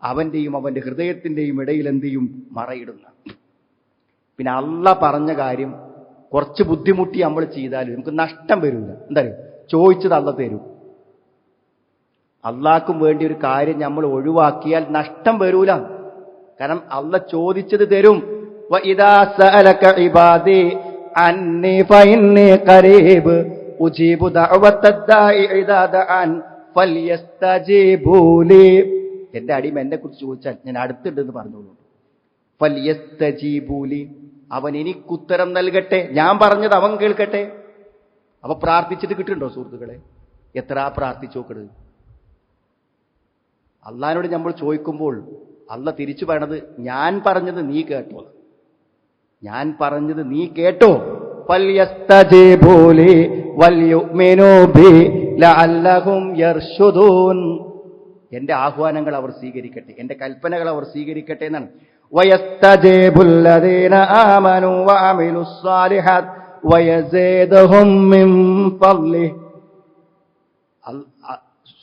അവന്റെയും അവന്റെ ഹൃദയത്തിന്റെയും ഇടയിൽ എന്ത് ചെയ്യും? മറയിടുന്ന. പിന്നെ അള്ളാഹ് പറഞ്ഞ കാര്യം കുറച്ച് ബുദ്ധിമുട്ടി നമ്മൾ ചെയ്താലും നമുക്ക് നഷ്ടം വരില്ല. എന്താ അറിയോ? ചോദിച്ചത് അള്ളാഹ് തരും. അള്ളാഹ്ക്കും വേണ്ടി ഒരു കാര്യം നമ്മൾ ഒഴിവാക്കിയാൽ നഷ്ടം വരൂല. കാരണം അള്ളാഹ് ചോദിച്ചത് തരും. വഇദാ സഅലക ഇബാദി അന്നി ഫഇന്നി ഖരീബ് ഉജീബു ദഅവത്തദ് ദാഇ ഇദാ ദഅൻ ഫൽയസ്തജീബൂ ലി. എന്റെ അടിമ എന്നെ കുറിച്ച് ചോദിച്ചാൽ ഞാൻ അടുത്തുണ്ടെന്ന് പറഞ്ഞോളൂ. ഫൽയസ്തജീബൂലി, അവൻ എനിക്കുത്തരം നൽകട്ടെ, ഞാൻ പറഞ്ഞത് അവൻ കേൾക്കട്ടെ. അപ്പൊ പ്രാർത്ഥിച്ചിട്ട് കിട്ടുന്നുണ്ടോ സുഹൃത്തുക്കളെ? എത്ര പ്രാർത്ഥിച്ചു നോക്കരുത്. അള്ളാഹിനോട് നമ്മൾ ചോദിക്കുമ്പോൾ അള്ള തിരിച്ചു പറയണത് ഞാൻ പറഞ്ഞത് നീ കേട്ടോ, ഞാൻ പറഞ്ഞത് നീ കേട്ടോ. ഫൽയസ്തജീബൂലി വൽയുമിനൂ ബി ലഅല്ലഹും യർശുദൂൻ. എന്റെ ആഹ്വാനങ്ങൾ അവർ സ്വീകരിക്കട്ടെ, എന്റെ കൽപ്പനകൾ അവർ സ്വീകരിക്കട്ടെ എന്നാണ്. വയസ്തജീബുല്ലദീന ആമനൂ വഅമിലുസ്സാലിഹാത്ത് വയസീദുഹും മിൻ ഫദ്ലിഹി.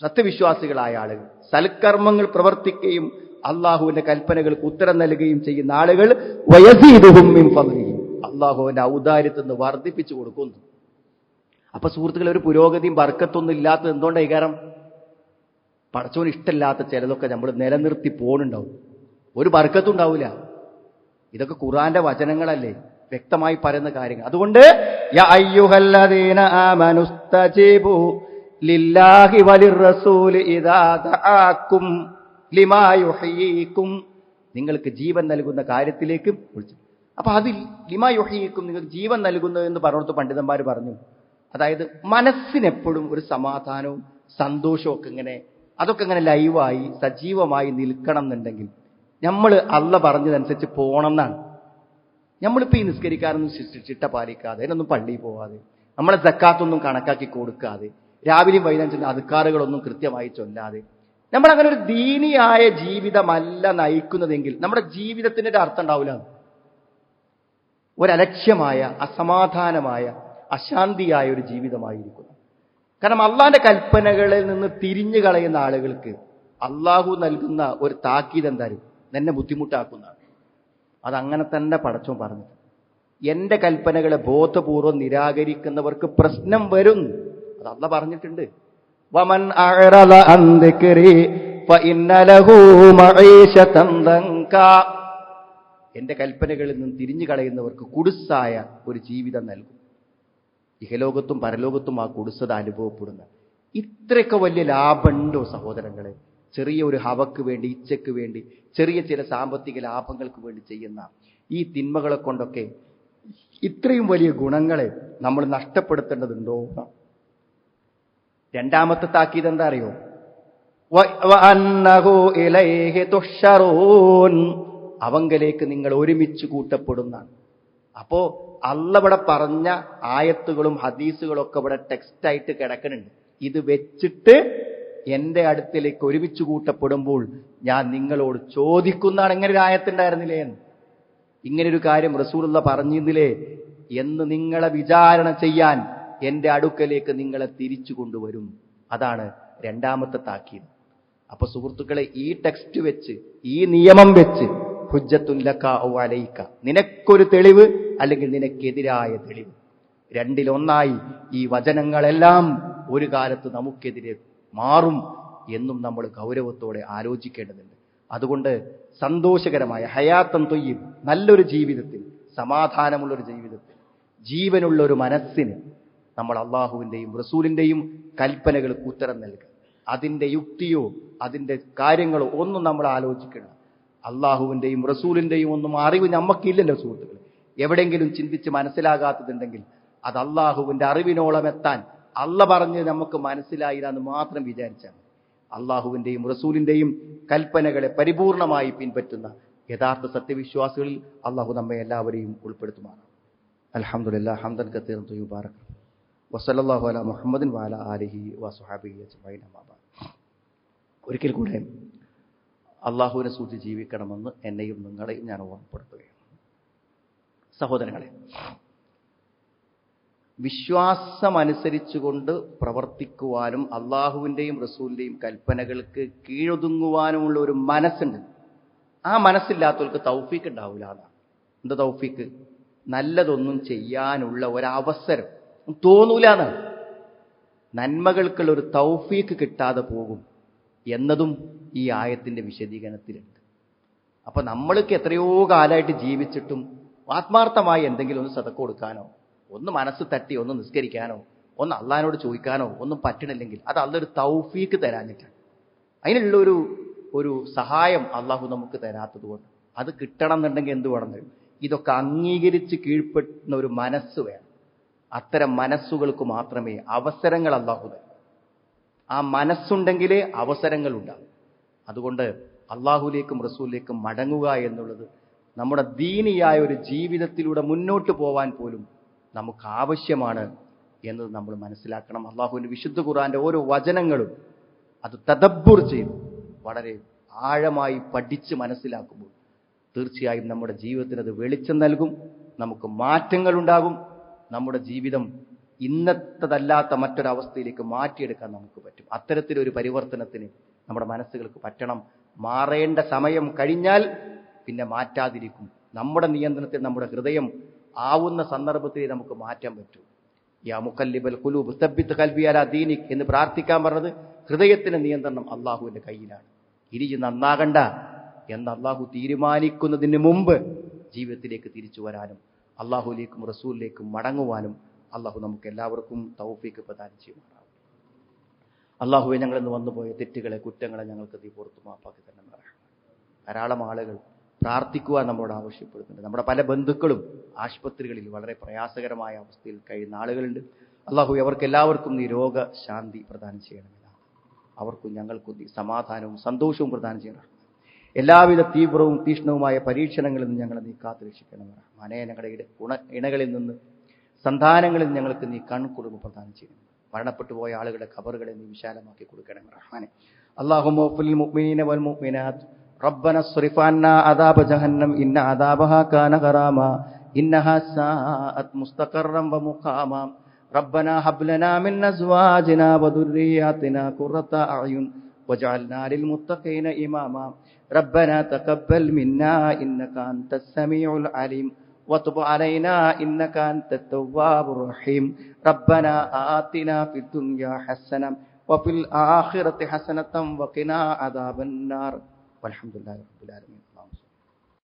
സത്യവിശ്വാസികളായ ആളുകൾ സൽക്കർമ്മങ്ങൾ പ്രവർത്തിക്കുകയും അള്ളാഹുവിന്റെ കൽപ്പനകൾക്ക് ഉത്തരം നൽകുകയും ചെയ്യുന്ന ആളുകൾ വയസീദുഹും മിൻ ഫദ്ലിഹി, അള്ളാഹുവിന്റെ ഔദാര്യത്തിൽ നിന്ന് വർദ്ധിപ്പിച്ചു കൊടുക്കുന്നു. അപ്പൊ സുഹൃത്തുക്കളെ, ഒരു പുരോഗതിയും ബർക്കത്തൊന്നും ഇല്ലാത്തത് എന്തുകൊണ്ടായി? കാരണം പടച്ചോന് ഇഷ്ടമില്ലാത്ത ചിലതൊക്കെ നമ്മൾ നിലനിർത്തി പോണുണ്ടാവും, ഒരു ബർക്കത്തും ഉണ്ടാവില്ല. ഇതൊക്കെ ഖുർആന്റെ വചനങ്ങളല്ലേ, വ്യക്തമായി പറയുന്ന കാര്യങ്ങൾ. അതുകൊണ്ട് യാ അയ്യുഹല്ലദീന ആമനുസ്തജീബു ലില്ലാഹി വലിർറസൂലി ഇദാ ദഅാകും ലിമാ യുഹ്യീകും, നിങ്ങൾക്ക് ജീവൻ നൽകുന്ന കാര്യത്തിലേക്ക് വിളിച്ചു. അപ്പൊ അതിൽ ലിമാ യുഹ്യീകും, നിങ്ങൾക്ക് ജീവൻ നൽകുന്നു എന്ന് പറഞ്ഞിടത്ത് പണ്ഡിതന്മാർ പറഞ്ഞു, അതായത് മനസ്സിനെപ്പോഴും ഒരു സമാധാനവും സന്തോഷവും ഒക്കെ ഇങ്ങനെ അതൊക്കെ ഇങ്ങനെ ലൈവായി സജീവമായി നിൽക്കണം എന്നുണ്ടെങ്കിൽ നമ്മൾ അള്ള പറഞ്ഞതനുസരിച്ച് പോകണം എന്നാണ്. നമ്മളിപ്പോൾ ഈ നിസ്കരിക്കാരൊന്നും ചിട്ട പാലിക്കാതെ, അതിനൊന്നും പള്ളിയിൽ പോവാതെ, നമ്മളെ സക്കാത്തൊന്നും കണക്കാക്കി കൊടുക്കാതെ, രാവിലെയും വൈകുന്നേരം ചെന്ന അദ്കാറുകളൊന്നും കൃത്യമായി ചൊല്ലാതെ നമ്മളങ്ങനെ ഒരു ദീനിയായ ജീവിതമല്ല നയിക്കുന്നതെങ്കിൽ നമ്മുടെ ജീവിതത്തിന് ഒരു അർത്ഥം ഉണ്ടാവില്ല. ഒരലക്ഷ്യമായ, അസമാധാനമായ, അശാന്തിയായ ഒരു ജീവിതമായിരിക്കുന്നു. കാരണം അള്ളാന്റെ കൽപ്പനകളിൽ നിന്ന് തിരിഞ്ഞു കളയുന്ന ആളുകൾക്ക് അള്ളാഹു നൽകുന്ന ഒരു താക്കീത് എന്തായാലും എന്നെ ബുദ്ധിമുട്ടാക്കുന്നതാണ്. അതങ്ങനെ തന്നെ പടച്ചോൻ പറഞ്ഞു. എന്റെ കൽപ്പനകളെ ബോധപൂർവം നിരാകരിക്കുന്നവർക്ക് പ്രശ്നം വരും. അത് അള്ളാഹ് പറഞ്ഞിട്ടുണ്ട്. വമൻ അഅറദ അൻ ദിക്രി ഫഇന്ന ലഹു മഈശതൻ ദൻകാ. എന്റെ കൽപ്പനകളിൽ നിന്ന് തിരിഞ്ഞു കളയുന്നവർക്ക് കുടുസായ ഒരു ജീവിതം നൽകും. ഇഹലോകത്തും പരലോകത്തും ആ കുടുസത അനുഭവപ്പെടുന്ന ഇത്രയൊക്കെ വലിയ ലാഭമുണ്ടോ സഹോദരങ്ങളെ? ചെറിയ ഒരു ഹവക്ക് വേണ്ടി, ഇച്ഛയ്ക്ക് വേണ്ടി, ചെറിയ ചില സാമ്പത്തിക ലാഭങ്ങൾക്ക് വേണ്ടി ചെയ്യുന്ന ഈ തിന്മകളെ കൊണ്ടൊക്കെ ഇത്രയും വലിയ ഗുണങ്ങളെ നമ്മൾ നഷ്ടപ്പെടുത്തേണ്ടതുണ്ടോ? രണ്ടാമത്തെ താക്കീത് എന്താ അറിയോ? വഅന്നഹു ഇലൈഹി തുഹ്ശറൂൻ, അവങ്കലേക്ക് നിങ്ങൾ ഒരുമിച്ച് കൂട്ടപ്പെടുന്നതാണ്. അപ്പോ അള്ള ഇവിടെ പറഞ്ഞ ആയത്തുകളും ഹദീസുകളും ഒക്കെ ഇവിടെ ടെക്സ്റ്റായിട്ട് കിടക്കുന്നുണ്ട്. ഇത് വെച്ചിട്ട് എന്റെ അടുത്തിലേക്ക് ഒരുമിച്ച് കൂട്ടപ്പെടുമ്പോൾ ഞാൻ നിങ്ങളോട് ചോദിക്കുന്നതാണ്, ഇങ്ങനെ ഒരു ആയത്തുണ്ടായിരുന്നില്ലേ എന്ന്, ഇങ്ങനൊരു കാര്യം റസൂലുള്ള പറഞ്ഞിരുന്നില്ലേ എന്ന് നിങ്ങളെ വിചാരണ ചെയ്യാൻ എന്റെ അടുക്കലേക്ക് നിങ്ങളെ തിരിച്ചു കൊണ്ടുവരും. അതാണ് രണ്ടാമത്തെ താക്കീത്. അപ്പൊ സുഹൃത്തുക്കളെ, ഈ ടെക്സ്റ്റ് വെച്ച്, ഈ നിയമം വെച്ച് ഹുജ്ജത്തുൻ ലക ഔ അലൈക, നിനക്കൊരു തെളിവ് അല്ലെങ്കിൽ നിനക്കെതിരായ തെളിവ്, രണ്ടിലൊന്നായി ഈ വചനങ്ങളെല്ലാം ഒരു കാലത്ത് നമുക്കെതിരെ മാറും എന്നും നമ്മൾ ഗൗരവത്തോടെ ആലോചിക്കേണ്ടതുണ്ട്. അതുകൊണ്ട് സന്തോഷകരമായ ഹയാത്തൻ തൊയ്യിബ്, നല്ലൊരു ജീവിതത്തിൽ, സമാധാനമുള്ളൊരു ജീവിതത്തിൽ, ജീവനുള്ള ഒരു മനസ്സിന് നമ്മൾ അള്ളാഹുവിൻ്റെയും റസൂലിൻ്റെയും കൽപ്പനകൾക്ക് ഉത്തരം നൽകുക. അതിൻ്റെ യുക്തിയോ അതിൻ്റെ കാര്യങ്ങളോ ഒന്നും നമ്മൾ ആലോചിക്കണം. അള്ളാഹുവിൻ്റെയും റസൂലിൻ്റെയും ഒന്നും അറിവ് നമുക്കില്ലല്ലോ സുഹൃത്തുക്കളെ. എവിടെയെങ്കിലും ചിന്തിച്ച് മനസ്സിലാകാത്തതുണ്ടെങ്കിൽ അത് അള്ളാഹുവിൻ്റെ അറിവിനോളം എത്താൻ അള്ള പറഞ്ഞ് നമുക്ക് മനസ്സിലായില്ല എന്ന് മാത്രം വിചാരിച്ചാൽ അള്ളാഹുവിൻ്റെയും റസൂലിൻ്റെയും കൽപ്പനകളെ പരിപൂർണമായി പിൻപറ്റുന്ന യഥാർത്ഥ സത്യവിശ്വാസികളിൽ അള്ളാഹു നമ്മെ എല്ലാവരെയും ഉൾപ്പെടുത്തുമാറാണ്. അൽഹംദുലില്ലാഹ് ഹംദൻ കസീറൻ ത്വയ്യിബൻ വസല്ലല്ലാഹു അലാ മുഹമ്മദിൻ വഅലാ ആലിഹി വസ്വഹബിഹി അജ്മഈൻ. ഒരിക്കൽ കൂടെ അള്ളാഹുവിനെ സൂക്ഷിച്ച് ജീവിക്കണമെന്ന് എന്നെയും നിങ്ങളെയും ഞാൻ ഓർമ്മപ്പെടുത്തുകയാണ്. സഹോദരങ്ങളെ, വിശ്വാസമനുസരിച്ചുകൊണ്ട് പ്രവർത്തിക്കുവാനും അള്ളാഹുവിൻ്റെയും റസൂലിൻ്റെയും കൽപ്പനകൾക്ക് കീഴൊതുങ്ങുവാനുമുള്ള ഒരു മനസ്സുണ്ട്. ആ മനസ്സില്ലാത്തവർക്ക് തൗഫീക്ക് ഉണ്ടാവില്ല. അതാണ് എന്താ തൗഫീക്ക്? നല്ലതൊന്നും ചെയ്യാനുള്ള ഒരവസരം തോന്നൂല എന്നാണ്. നന്മകൾക്കുള്ള ഒരു തൗഫീക്ക് കിട്ടാതെ പോകും എന്നതും ഈ ആയത്തിന്റെ വിശദീകരണത്തിലുണ്ട്. അപ്പൊ നമ്മൾക്ക് എത്രയോ കാലമായിട്ട് ജീവിച്ചിട്ടും ആത്മാർത്ഥമായി എന്തെങ്കിലും ഒന്ന് സദഖ കൊടുക്കാനോ, ഒന്ന് മനസ്സ് തട്ടി ഒന്ന് നിസ്കരിക്കാനോ, ഒന്ന് അള്ളാഹിനോട് ചോദിക്കാനോ ഒന്നും പറ്റണില്ലെങ്കിൽ അത് അള്ളൊരു തൗഫീക്ക് തരാഞ്ഞിട്ടാണ്. അതിനുള്ള ഒരു സഹായം അള്ളാഹു നമുക്ക് തരാത്തത് കൊണ്ട്. അത് കിട്ടണം എന്നുണ്ടെങ്കിൽ എന്ത് വേണം? ഇതൊക്കെ അംഗീകരിച്ച് കീഴ്പ്പെടുന്ന ഒരു മനസ്സ് വേണം. അത്തരം മനസ്സുകൾക്ക് മാത്രമേ അവസരങ്ങൾ അള്ളാഹു തരൂ. ആ മനസ്സുണ്ടെങ്കിലേ അവസരങ്ങൾ ഉണ്ടാകും. അതുകൊണ്ട് അള്ളാഹുലേക്കും റസൂലിലേക്കും മടങ്ങുക എന്നുള്ളത് നമ്മുടെ ദീനിയായ ഒരു ജീവിതത്തിലൂടെ മുന്നോട്ട് പോവാൻ പോലും നമുക്ക് ആവശ്യമാണ് എന്നത് നമ്മൾ മനസ്സിലാക്കണം. അള്ളാഹുവിന്റെ വിശുദ്ധ ഖുർആന്റെ ഓരോ വചനങ്ങളും അത് തദബ്ബുർ ചെയ്ത് വളരെ ആഴമായി പഠിച്ച് മനസ്സിലാക്കുമ്പോൾ തീർച്ചയായും നമ്മുടെ ജീവിതത്തിന് അത് വെളിച്ചം നൽകും. നമുക്ക് മാറ്റങ്ങൾ ഉണ്ടാകും. നമ്മുടെ ജീവിതം ഇന്നത്തതല്ലാത്ത മറ്റൊരവസ്ഥയിലേക്ക് മാറ്റിയെടുക്കാൻ നമുക്ക് പറ്റും. അത്തരത്തിലൊരു പരിവർത്തനത്തിന് നമ്മുടെ മനസ്സുകൾക്ക് പറ്റണം. മാറേണ്ട സമയം കഴിഞ്ഞാൽ പിന്നെ മാറ്റാതിരിക്കും. നമ്മുടെ നിയന്ത്രണത്തിൽ നമ്മുടെ ഹൃദയം ആവുന്ന സന്ദർഭത്തിൽ നമുക്ക് മാറ്റാൻ പറ്റും. യാ മുഖല്ലിബൽ ഖുലൂബ് സബ്ബിത് ഖൽബി അലാ ദീനിക് എന്ന് പ്രാർത്ഥിക്കാൻ പറഞ്ഞത് ഹൃദയത്തിന്റെ നിയന്ത്രണം അള്ളാഹുവിന്റെ കയ്യിലാണ്. ഇനി നന്നാകണ്ട എന്ന് അള്ളാഹു തീരുമാനിക്കുന്നതിന് മുമ്പ് ജീവിതത്തിലേക്ക് തിരിച്ചു വരാനും അള്ളാഹുലേക്കും റസൂലിലേക്കും മടങ്ങുവാനും അള്ളാഹു നമുക്ക് എല്ലാവർക്കും തൗഫീഖ് പ്രദാനം ചെയ്യുമാറാവും. അള്ളാഹുവെ, ഞങ്ങളിന്ന് വന്നുപോയ തെറ്റുകളെ, കുറ്റങ്ങളെ ഞങ്ങൾക്ക് നീ പുറത്തു മാപ്പാക്കി തന്നെ പറയണം. ധാരാളം ആളുകൾ പ്രാർത്ഥിക്കുവാൻ നമ്മളോട് ആവശ്യപ്പെടുന്നുണ്ട്. നമ്മുടെ പല ബന്ധുക്കളും ആശുപത്രികളിൽ വളരെ പ്രയാസകരമായ അവസ്ഥയിൽ കഴിയുന്ന ആളുകളുണ്ട്. അള്ളാഹു അവർക്ക് എല്ലാവർക്കും നീ രോഗശാന്തി പ്രദാനം ചെയ്യണമെന്നാണ്. അവർക്കും ഞങ്ങൾക്കും നീ സമാധാനവും സന്തോഷവും പ്രദാനം ചെയ്യണം. എല്ലാവിധ തീവ്രവും തീക്ഷ്ണവുമായ പരീക്ഷണങ്ങളിൽ നിന്ന് ഞങ്ങളെ നീ കാത്തുരക്ഷിക്കണം. റഹ്മാനേ, ഞങ്ങളുടെ ഇണകളിൽ നിന്ന്, സന്താനങ്ങളിൽ നിന്ന് ഞങ്ങൾക്ക് നീ കൺകുളിർമ പ്രദാനം ചെയ്യണം. മരണപ്പെട്ടു പോയ ആളുകളുടെ ഖബറുകളെ നീ വിശാലമാക്കി കൊടുക്കണം. റഹ്മാനേ, അല്ലാഹുമ്മ ഗ്ഫിർ മുഅ്മിനീന വൽ മുഅ്മിനാത്ത് റബ്ബന സ്രിഫ് അന്നാ അദാബ ജഹന്നം ഇന്ന അദാബഹാ കാന ഗറാമാ ഇന്നഹാ സാഅത് മുസ്തഖറൻ വ മുഖാമാ റബ്ബനാ ഹബ് ലനാ മിൻ അസ്വാജിനാ വ ദുർരിയ്യാതിനാ ഖുറത അഅ്യുൻ വജഅൽനാ ലിൽ മുത്തഖീന ഇമാമാ ربنا تقبل منا إنك أنت السميع العليم وتب علينا إنك أنت التواب الرحيم ربنا آتنا في الدنيا حسنة وفي الآخرة حسنة وقنا عذاب النار والحمد لله رب العالمين.